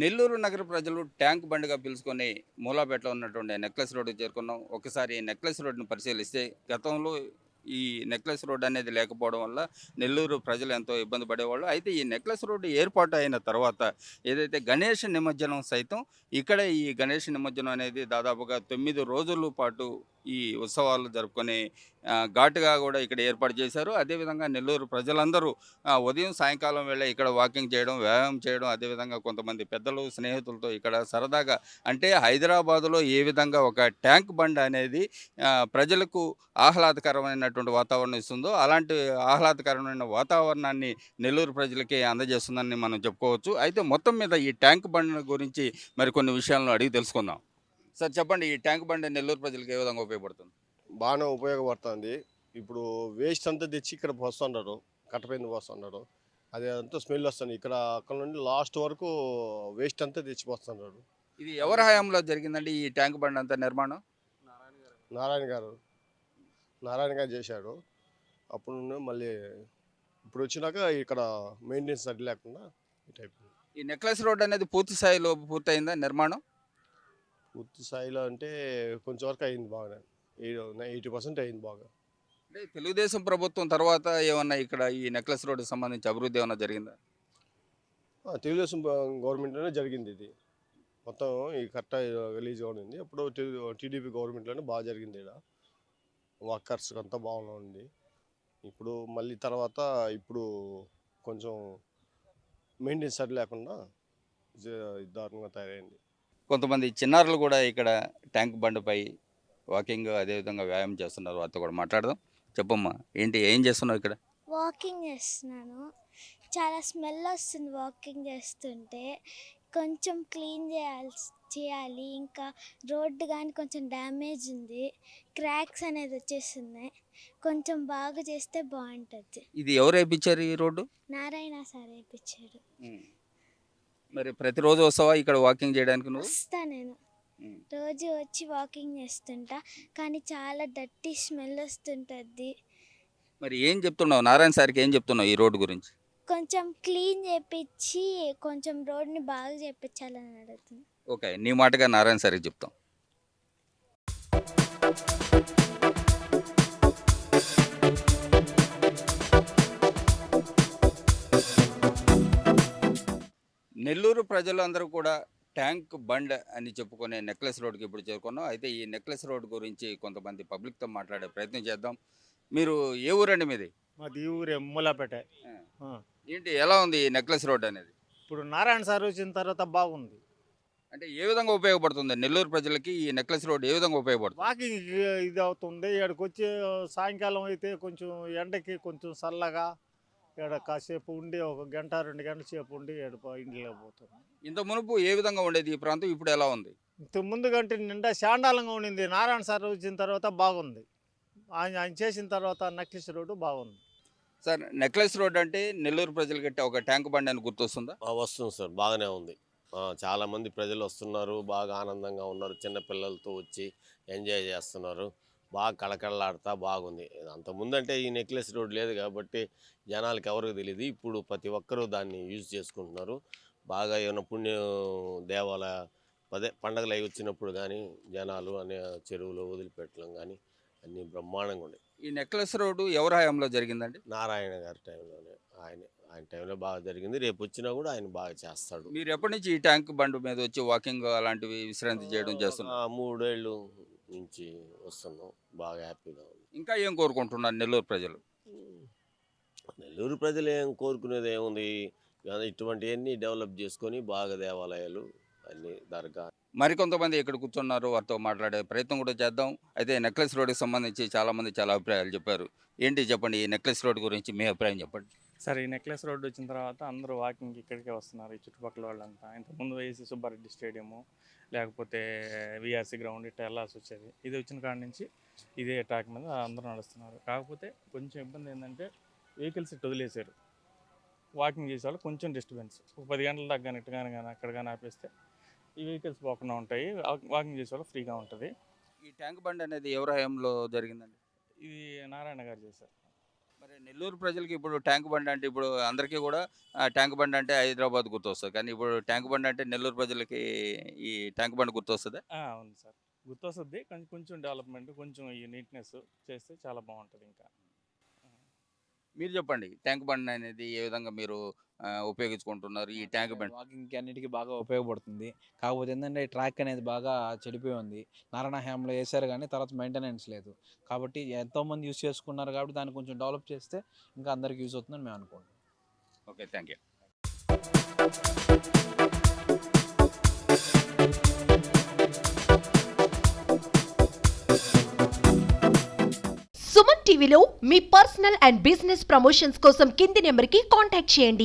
నెల్లూరు నగర ప్రజలు ట్యాంక్ బండిగా పిలుచుకొని మూలాపేటలో ఉన్నటువంటి నెక్లెస్ రోడ్డుకి చేరుకున్నాం. ఒకసారి ఈ నెక్లెస్ రోడ్డుని పరిశీలిస్తే గతంలో ఈ నెక్లెస్ రోడ్ అనేది లేకపోవడం వల్ల నెల్లూరు ప్రజలు ఎంతో ఇబ్బంది పడేవాళ్ళు. అయితే ఈ నెక్లెస్ రోడ్డు ఏర్పాటు అయిన తర్వాత ఏదైతే గణేష్ నిమజ్జనం సైతం ఇక్కడ ఈ గణేష్ నిమజ్జనం అనేది దాదాపుగా 9 రోజుల పాటు ఈ ఉత్సవాలు జరుపుకొని ఘాటుగా కూడా ఇక్కడ ఏర్పాటు చేశారు. అదేవిధంగా నెల్లూరు ప్రజలందరూ ఉదయం, సాయంకాలం వేళ ఇక్కడ వాకింగ్ చేయడం, వ్యాయామం చేయడం, అదేవిధంగా కొంతమంది పెద్దలు, స్నేహితులతో ఇక్కడ సరదాగా అంటే హైదరాబాదులో ఏ విధంగా ఒక ట్యాంక్ బండ్ అనేది ప్రజలకు ఆహ్లాదకరమైనటువంటి వాతావరణం ఇస్తుందో, అలాంటి ఆహ్లాదకరమైన వాతావరణాన్ని నెల్లూరు ప్రజలకి అందజేస్తుందని మనం చెప్పుకోవచ్చు. అయితే మొత్తం మీద ఈ ట్యాంక్ బండ్ గురించి మరికొన్ని విషయాలను అడిగి తెలుసుకుందాం. సార్ చెప్పండి, ఈ ట్యాంక్ బండ్ నెల్లూరు ప్రజలకు ఏ విధంగా ఉపయోగపడుతుంది? బాగానే ఉపయోగపడుతుంది. ఇప్పుడు వేస్ట్ అంతా తెచ్చి ఇక్కడ పోస్తున్నారు. కట్టపైన పోస్తున్నారు. అది అంతా స్మెల్ వస్తుంది. అక్కడ నుండి లాస్ట్ వరకు వేస్ట్ అంతా తెచ్చి పోస్తున్నారు. ఇది ఎవరి హయాంలో జరిగిందండి ఈ ట్యాంక్ బండ్ అంతా నిర్మాణం? నారాయణ గారు నారాయణ గారు చేశాడు. అప్పుడు నుండి మళ్ళీ ఇప్పుడు వచ్చినాక ఇక్కడ మెయింటెనెన్స్ సరి లేకుండా ఈ టైప్ ఈ నెక్లెస్ రోడ్ అనేది పూర్తి స్థాయిలో పూర్తయిందా నిర్మాణం? పూర్తి స్థాయిలో అంటే కొంచెం వరకు అయింది బాగానే. 80% అయింది బాగా. అంటే తెలుగుదేశం ప్రభుత్వం తర్వాత ఏమన్నా ఇక్కడ ఈ నెక్లెస్ రోడ్డుకి సంబంధించి అభివృద్ధి ఏమన్నా జరిగిందా? తెలుగుదేశం గవర్నమెంట్లోనే జరిగింది ఇది. మొత్తం ఈ కట్ట రిలీజ్గా ఉంది. అప్పుడు టీడీపీ గవర్నమెంట్లోనే బాగా జరిగింది ఇక్కడ. వర్కర్స్ అంతా బాగుంది. ఇప్పుడు మళ్ళీ తర్వాత ఇప్పుడు కొంచెం మెయింటెనెన్స్ సరి లేకుండా దారుణంగా తయారైంది. కొంతమంది చిన్నారులు కూడా ఇక్కడ ట్యాంక్ బండ్పై వాకింగ్ అదేవిధంగా వ్యాయామం చేస్తున్నారు. వారితో కూడా మాట్లాడదాం. చెప్పమ్మా, ఏంటి ఏం చేస్తున్నావు ఇక్కడ? వాకింగ్ చేస్తున్నాను. చాలా స్మెల్ వస్తుంది వాకింగ్ చేస్తుంటే. కొంచెం క్లీన్ చేయాలి. ఇంకా రోడ్డు కానీ కొంచెం డ్యామేజ్ ఉంది. క్రాక్స్ అనేది వచ్చేస్తున్నాయి. కొంచెం బాగా చేస్తే బాగుంటుంది. ఇది ఎవరు వేయించారు ఈ రోడ్డు? నారాయణ సార్ వేయించాడు. మరి ప్రతిరోజు వస్తావా ఇక్కడ వాకింగ్ చేయడానికి నువ్వు? వస్తా నేను. రోజు వచ్చి వాకింగ్ చేస్తుంటా. కానీ చాలా డర్టీ స్మెల్ వస్తుంటుంది. మరి ఏం చెప్తున్నావు నారాయణ సార్కి, ఏం చెప్తున్నావు ఈ రోడ్డు గురించి? కొంచెం క్లీన్ చేపించి కొంచెం రోడ్ని బాగా చేపించాలని అడుగుతుంది. ఓకే, నీ మాటగా నారాయణ సార్కి చెప్తాం. నెల్లూరు ప్రజలందరూ కూడా ట్యాంక్ బండ్ అని చెప్పుకునే నెక్లెస్ రోడ్కి ఇప్పుడు చేరుకున్నాం. అయితే ఈ నెక్లెస్ రోడ్ గురించి కొంతమంది పబ్లిక్తో మాట్లాడే ప్రయత్నం చేద్దాం. మీరు ఏ ఊరండి మీది? మాది ఈ ఊరే మూలాపేట. ఆ. ఏంటి ఎలా ఉంది ఈ నెక్లెస్ రోడ్ అనేది? ఇప్పుడు నారాయణ సార్ వచ్చిన తర్వాత బాగుంది. అంటే ఏ విధంగా ఉపయోగపడుతుంది నెల్లూరు ప్రజలకి ఈ నెక్లెస్ రోడ్ ఏ విధంగా ఉపయోగపడుతుంది? వాకింగ్ ఇది అవుతుంది. ఇక్కడికి వచ్చి సాయంకాలం అయితే కొంచెం ఎండకి కొంచెం చల్లగా ఇక్కడ కాసేపు ఉండి ఒక గంట 2 గంటల సేపు ఉండి ఇంటికి పోతున్నాం. ఇంత మునుపు ఏ విధంగా ఉండేది ఈ ప్రాంతం, ఇప్పుడు ఎలా ఉంది? ఇంత ముందు గంట నిండా శాండాలంగా ఉండింది. నారాయణ సార్ వచ్చిన తర్వాత బాగుంది. ఆయన చేసిన తర్వాత నెక్లెస్ రోడ్డు బాగుంది. సార్, నెక్లెస్ రోడ్ అంటే నెల్లూరు ప్రజలకి ఒక ట్యాంక్ బండి అని గుర్తొస్తుందా? వస్తుంది సార్, బాగానే ఉంది. చాలామంది ప్రజలు వస్తున్నారు, బాగా ఆనందంగా ఉన్నారు. చిన్న పిల్లలతో వచ్చి ఎంజాయ్ చేస్తున్నారు. బాగా కళకళలాడుతా బాగుంది. అంతకుముందంటే ఈ నెక్లెస్ రోడ్ లేదు కాబట్టి జనాలకి ఎవరికి తెలియదు. ఇప్పుడు ప్రతి ఒక్కరూ దాన్ని యూజ్ చేసుకుంటున్నారు. బాగా ఏమైనా పుణ్య దేవాలయ పండగలు అవి వచ్చినప్పుడు కానీ జనాలు అనే చెరువులో వదిలిపెట్టడం కానీ అన్నీ బ్రహ్మాండంగా ఉన్నాయి. ఈ నెక్లెస్ రోడ్డు ఎవరి హయాంలో జరిగిందండి? నారాయణ గారి టైంలోనే ఆయన టైంలో బాగా జరిగింది. రేపు వచ్చినా కూడా ఆయన బాగా చేస్తాడు. మీరు ఎప్పటి నుంచి ఈ ట్యాంక్ బండ్ మీద వచ్చి వాకింగ్ అలాంటివి విశ్రాంతి చేయడం చేస్తున్నారు? 3 ఏళ్ళు నుంచి వస్తున్నాం. బాగా హ్యాపీగా ఉంది. ఇంకా ఏం కోరుకుంటున్నారు నెల్లూరు ప్రజలు? నెల్లూరు ప్రజలు ఏం కోరుకునేది ఏముంది, ఇటువంటివన్నీ డెవలప్ చేసుకొని బాగా దేవాలయాలు అన్ని దర్గా. మరికొంతమంది ఇక్కడ కూర్చున్నారు, వారితో మాట్లాడే ప్రయత్నం కూడా చేద్దాం. అయితే నెక్లెస్ రోడ్కి సంబంధించి చాలామంది చాలా అభిప్రాయాలు చెప్పారు. ఏంటి చెప్పండి, ఈ నెక్లెస్ రోడ్ గురించి మీ అభిప్రాయం చెప్పండి. సరే, ఈ నెక్లెస్ రోడ్డు వచ్చిన తర్వాత అందరూ వాకింగ్ ఇక్కడికే వస్తున్నారు. ఈ చుట్టుపక్కల వాళ్ళంతా ఇంతకుముందు ఏసీ సుబ్బారెడ్డి స్టేడియము లేకపోతే విఆర్సీ గ్రౌండ్ ఇట్లా వెళ్ళాల్సి వచ్చేది. ఇది వచ్చిన కాడ నుంచి ఇదే ట్రాక్ మీద అందరూ నడుస్తున్నారు. కాకపోతే కొంచెం ఇబ్బంది ఏంటంటే వెహికల్స్ ఇటు వదిలేశారు. వాకింగ్ చేసే వాళ్ళు కొంచెం డిస్టర్బెన్స్. ఒక 10 గంటల దాకా కానీ ఇటు కానీ అక్కడ కానీ ఆపేస్తే ఈ వెహికల్స్ పోకుండా ఉంటాయి. వాకింగ్ చేసే వాళ్ళు ఫ్రీగా ఉంటుంది. ఈ ట్యాంక్ బండ్ అనేది ఎవరి హయాంలో జరిగిందండి? ఇది నారాయణ గారు చేశారు. మరి నెల్లూరు ప్రజలకి ఇప్పుడు ట్యాంక్ బండ్ అంటే ఇప్పుడు అందరికీ కూడా ట్యాంక్ బండ్ అంటే హైదరాబాద్ గుర్తొస్తుంది, కానీ ఇప్పుడు ట్యాంక్ బండ్ అంటే నెల్లూరు ప్రజలకి ఈ ట్యాంక్ బండ్ గుర్తొస్తుందా? అవును సార్, గుర్తొస్తుంది. కొంచెం కొంచెం డెవలప్మెంట్, కొంచెం ఈ నీట్నెస్ చేస్తే చాలా బాగుంటుంది. ఇంకా మీరు చెప్పండి, ట్యాంక్ బండ్ అనేది ఏ విధంగా మీరు ఉపయోగించుకుంటున్నారు ఈ ట్యాంక్ బండ్? వాకింగ్కి అన్నిటికీ బాగా ఉపయోగపడుతుంది. కాకపోతే ఏంటంటే ట్రాక్ అనేది బాగా చెడిపోయి ఉంది. నారాయణ హ్యామ్లో వేశారు కానీ తర్వాత మెయింటెనెన్స్ లేదు. కాబట్టి ఎంతోమంది యూస్ చేసుకున్నారు కాబట్టి దాన్ని కొంచెం డెవలప్ చేస్తే ఇంకా అందరికి యూజ్ అవుతుందని మేము అనుకుంటున్నాం. Okay, thank you. సుమన్ టీవీలో మీ పర్సనల్ అండ్ బిజినెస్ ప్రమోషన్స్ కోసం కింది నెంబర్కి కాంటాక్ట్ చేయండి.